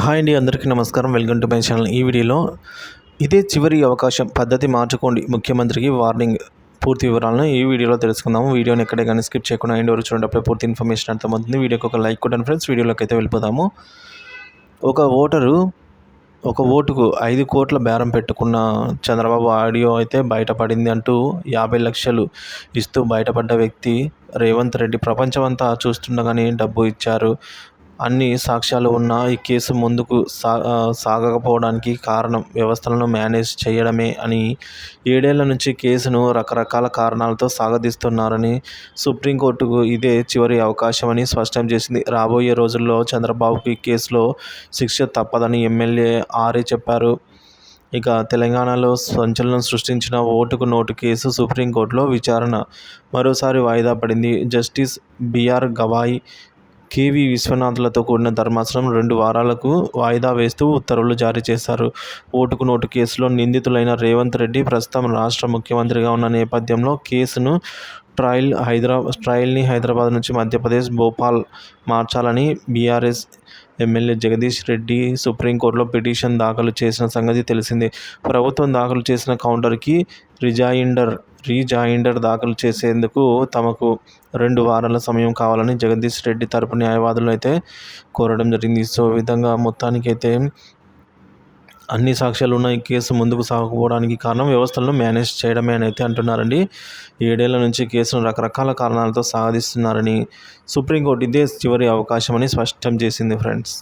Hi అండి, అందరికీ నమస్కారం. Welcome to my channel. ఈ వీడియోలో ఇదే చివరి అవకాశం, పద్ధతి మార్చుకోండి, ముఖ్యమంత్రికి వార్నింగ్. పూర్తి వివరాలను ఈ వీడియోలో తెలుసుకుందాము. వీడియోని ఎక్కడే కానీ స్కిప్ చేయకుండా ఎండ్ వరకు చూడటప్పుడు పూర్తి ఇన్ఫర్మేషన్ అర్థమవుతుంది. వీడియోకి ఒక లైక్ కొట్టండి ఫ్రెండ్స్. వీడియోలోకి అయితే వెళ్ళిపోదాము. ఒక ఓటరు ఒక ఓటుకు 5 కోట్ల బేరం పెట్టుకున్న చంద్రబాబు ఆడియో అయితే బయటపడింది అంటూ 50 లక్షలు ఇస్తూ బయటపడ్డ వ్యక్తి రేవంత్ రెడ్డి. ప్రపంచమంతా చూస్తుండగానే డబ్బు ఇచ్చారు, అన్ని సాక్ష్యాలు ఉన్నా ఈ కేసు ముందుకు సాగకపోవడానికి కారణం వ్యవస్థలను మేనేజ్ చేయడమే అని 7 ఏళ్ల నుంచి కేసును రకరకాల కారణాలతో సాగదీస్తున్నారని సుప్రీంకోర్టుకు ఇదే చివరి అవకాశమని స్పష్టం చేసింది. రాబోయే రోజుల్లో చంద్రబాబుకు ఈ కేసులో శిక్ష తప్పదని ఎమ్మెల్యే ఆర్ఏ చెప్పారు. ఇక తెలంగాణలో సంచలనం సృష్టించిన ఓటుకు నోటు కేసు సుప్రీంకోర్టులో విచారణ మరోసారి వాయిదా పడింది. జస్టిస్ బిఆర్ గవాయ్, కేవీ విశ్వనాథ్లతో కూడిన ధర్మాసనం 2 వారాలకు వాయిదా వేస్తూ ఉత్తర్వులు జారీ చేశారు. ఓటుకు నోటు కేసులో నిందితులైన రేవంత్ రెడ్డి ప్రస్తుతం రాష్ట్ర ముఖ్యమంత్రిగా ఉన్న నేపథ్యంలో కేసును ట్రయల్ని హైదరాబాద్ నుంచి మధ్యప్రదేశ్ భోపాల్ మార్చాలని బీఆర్ఎస్ ఎమ్మెల్యే జగదీష్ రెడ్డి సుప్రీంకోర్టులో పిటిషన్ దాఖలు చేసిన సంగతి తెలిసిందే. ప్రభుత్వం దాఖలు చేసిన కౌంటర్కి రీజాయిండర్ దాఖలు చేసేందుకు తమకు 2 వారాల సమయం కావాలని జగదీష్ రెడ్డి తరపు న్యాయవాదులు అయితే కోరడం జరిగింది. సో విధంగా మొత్తానికైతే అన్ని సాక్ష్యాలు ఉన్న ఈ కేసు ముందుకు సాగకపోవడానికి కారణం వ్యవస్థలను మేనేజ్ చేయడమే అని అయితే అంటున్నారండి. 7 ఏళ్ల నుంచి కేసును రకరకాల కారణాలతో సాగదీస్తున్నారని సుప్రీంకోర్టు ఇదే చివరి అవకాశమని స్పష్టం చేసింది ఫ్రెండ్స్.